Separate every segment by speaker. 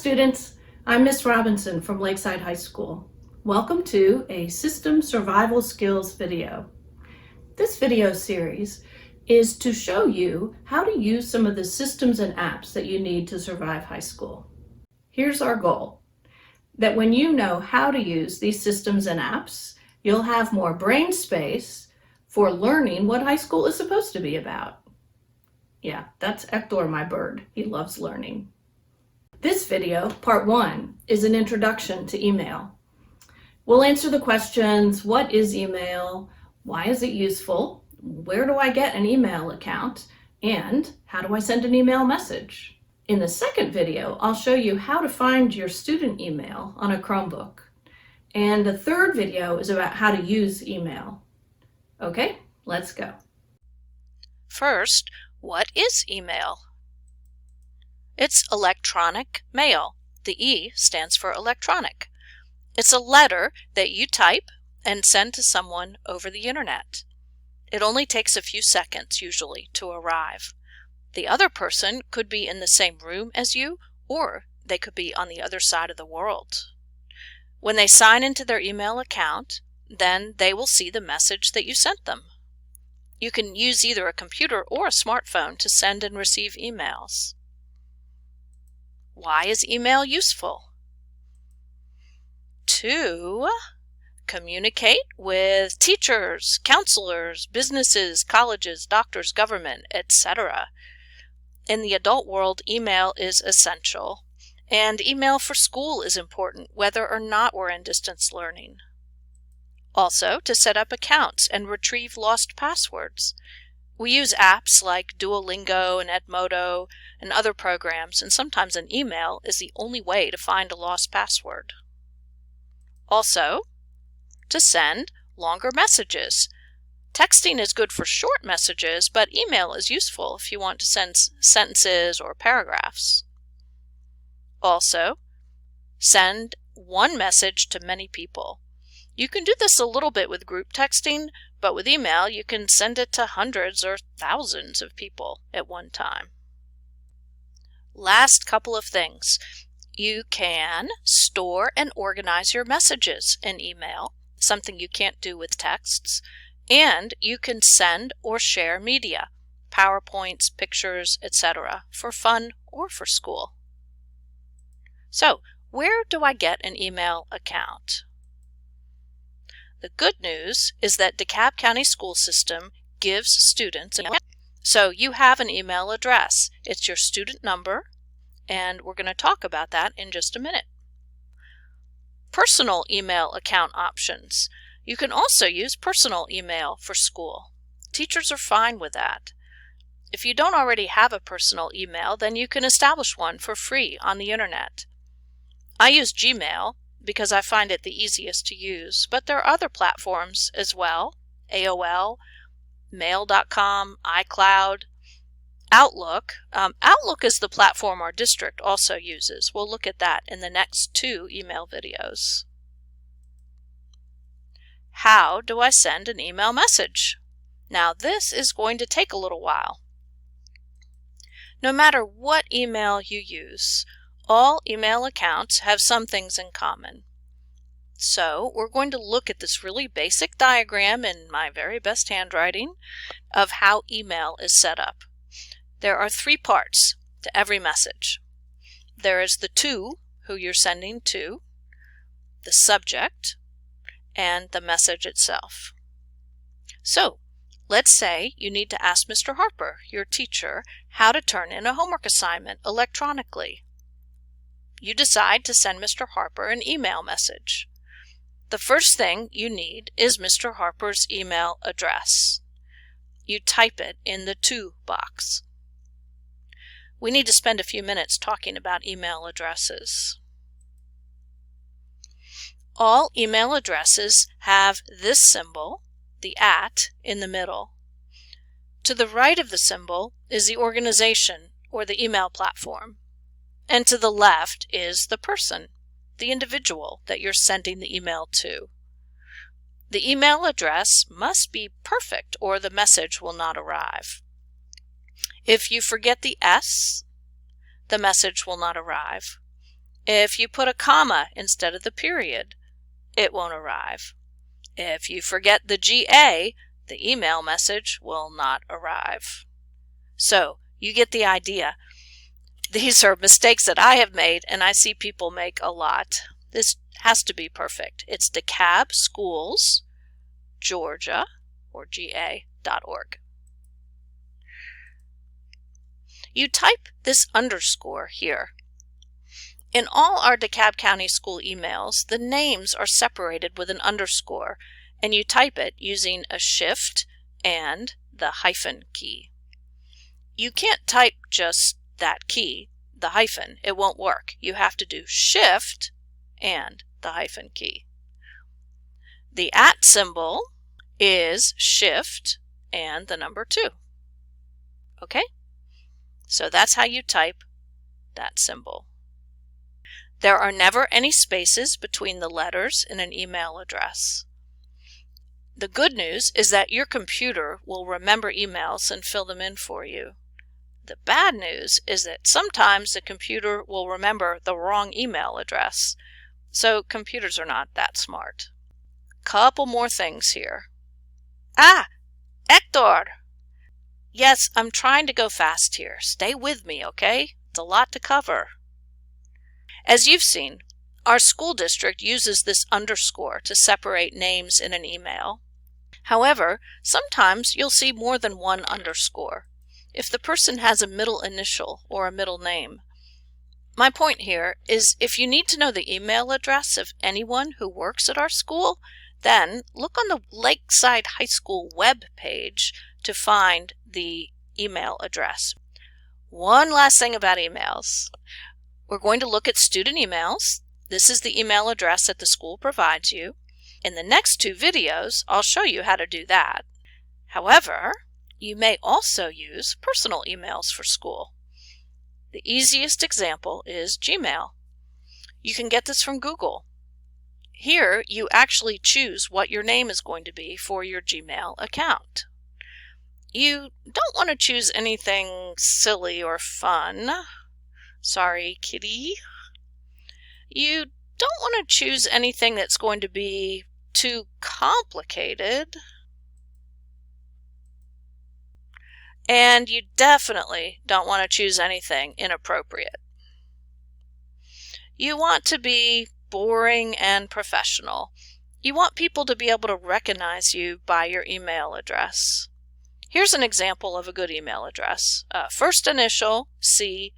Speaker 1: students. I'm Miss Robinson from Lakeside High School. Welcome to a System Survival Skills video. This video series is to show you how to use some of the systems and apps that you need to survive high school. Here's our goal, that when you know how to use these systems and apps, you'll have more brain space for learning what high school is supposed to be about. Yeah, that's Hector, my bird. He loves learning. This video, part 1, is an introduction to email. We'll answer the questions: what is email? Why is it useful? Where do I get an email account? And how do I send an email message? In the second video, I'll show you how to find your student email on a Chromebook. And the third video is about how to use email. Okay, let's go.
Speaker 2: First, what is email? It's electronic mail. The E stands for electronic. It's a letter that you type and send to someone over the internet. It only takes a few seconds, usually, to arrive. The other person could be in the same room as you, or they could be on the other side of the world. When they sign into their email account, then they will see the message that you sent them. You can use either a computer or a smartphone to send and receive emails. Why is email useful? To communicate with teachers, counselors, businesses, colleges, doctors, government, etc. In the adult world, email is essential, and email for school is important whether or not we're in distance learning. Also, to set up accounts and retrieve lost passwords. We use apps like Duolingo and Edmodo and other programs, and sometimes an email is the only way to find a lost password. Also, to send longer messages. Texting is good for short messages, but email is useful if you want to send sentences or paragraphs. Also, send one message to many people. You can do this a little bit with group texting, but with email you can send it to hundreds or thousands of people at one time. Last couple of things. You can store and organize your messages in email, something you can't do with texts, and you can send or share media, PowerPoints, pictures, etc., for fun or for school. So, where do I get an email account? The good news is that DeKalb County School System gives students an email. So you have an email address. It's your student number, and we're going to talk about that in just a minute. Personal email account options. You can also use personal email for school. Teachers are fine with that. If you don't already have a personal email, then you can establish one for free on the internet. I use Gmail because I find it the easiest to use, but there are other platforms as well: AOL, Mail.com, iCloud, Outlook. Outlook is the platform our district also uses. We'll look at that in the next 2 email videos. How do I send an email message? Now this is going to take a little while. No matter what email you use, all email accounts have some things in common. So we're going to look at this really basic diagram in my very best handwriting of how email is set up. There are 3 parts to every message. There is the to, who you're sending to, the subject, and the message itself. So let's say you need to ask Mr. Harper, your teacher, how to turn in a homework assignment electronically. You decide to send Mr. Harper an email message. The first thing you need is Mr. Harper's email address. You type it in the to box. We need to spend a few minutes talking about email addresses. All email addresses have this symbol, the @ in the middle. To the right of the symbol is the organization or the email platform. And to the left is the person, the individual that you're sending the email to. The email address must be perfect or the message will not arrive. If you forget the S, the message will not arrive. If you put a comma instead of the period, it won't arrive. If you forget the GA, the email message will not arrive. So you get the idea. These are mistakes that I have made and I see people make a lot. This has to be perfect. It's DeKalb Schools, Georgia, or GA.org. You type this underscore here. In all our DeKalb County School emails, the names are separated with an underscore, and you type it using a shift and the hyphen key. You can't type just that key, the hyphen. It won't work. You have to do shift and the hyphen key. The @ symbol is shift and the number 2. Okay? So that's how you type that symbol. There are never any spaces between the letters in an email address. The good news is that your computer will remember emails and fill them in for you. The bad news is that sometimes the computer will remember the wrong email address. So computers are not that smart. Couple more things here. Hector! Yes, I'm trying to go fast here. Stay with me, okay? It's a lot to cover. As you've seen, our school district uses this underscore to separate names in an email. However, sometimes you'll see more than one underscore if the person has a middle initial or a middle name. My point here is if you need to know the email address of anyone who works at our school, then look on the Lakeside High School web page to find the email address. One last thing about emails. We're going to look at student emails. This is the email address that the school provides you. In the next 2 videos, I'll show you how to do that. However, you may also use personal emails for school. The easiest example is Gmail. You can get this from Google. Here, you actually choose what your name is going to be for your Gmail account. You don't want to choose anything silly or fun. Sorry, kitty. You don't want to choose anything that's going to be too complicated. And you definitely don't want to choose anything inappropriate. You want to be boring and professional. You want people to be able to recognize you by your email address. Here's an example of a good email address. First initial, C,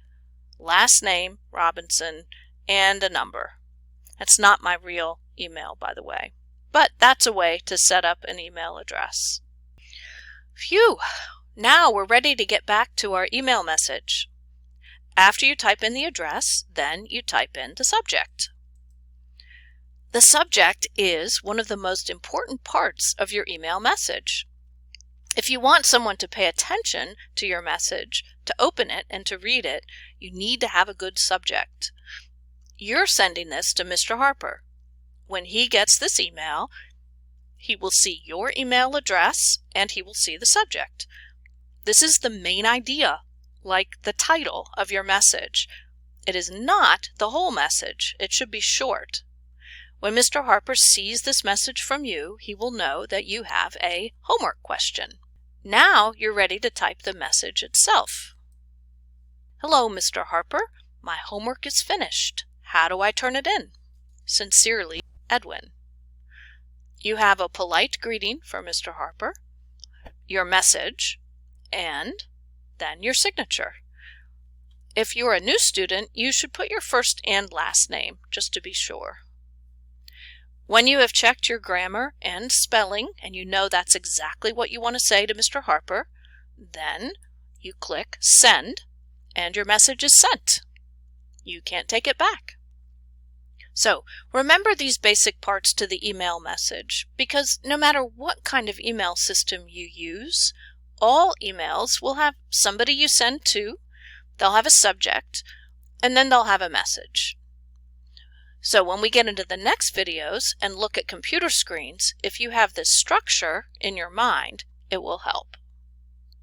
Speaker 2: last name, Robinson, and a number. That's not my real email, by the way. But that's a way to set up an email address. Phew! Now we're ready to get back to our email message. After you type in the address, then you type in the subject. The subject is one of the most important parts of your email message. If you want someone to pay attention to your message, to open it and to read it, you need to have a good subject. You're sending this to Mr. Harper. When he gets this email, he will see your email address and he will see the subject. This is the main idea, like the title of your message. It is not the whole message. It should be short. When Mr. Harper sees this message from you, he will know that you have a homework question. Now you're ready to type the message itself. Hello, Mr. Harper. My homework is finished. How do I turn it in? Sincerely, Edwin. You have a polite greeting for Mr. Harper, your message, and then your signature. If you're a new student, you should put your first and last name, just to be sure. When you have checked your grammar and spelling, and you know that's exactly what you want to say to Mr. Harper, then you click Send, and your message is sent. You can't take it back. So remember these basic parts to the email message, because no matter what kind of email system you use, all emails will have somebody you send to, they'll have a subject, and then they'll have a message. So when we get into the next videos and look at computer screens, if you have this structure in your mind, it will help.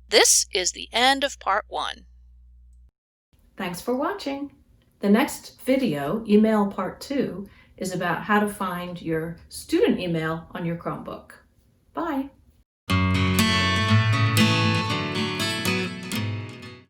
Speaker 2: This is the end of part 1.
Speaker 1: Thanks for watching. The next video, Email Part 2, is about how to find your student email on your Chromebook. Bye.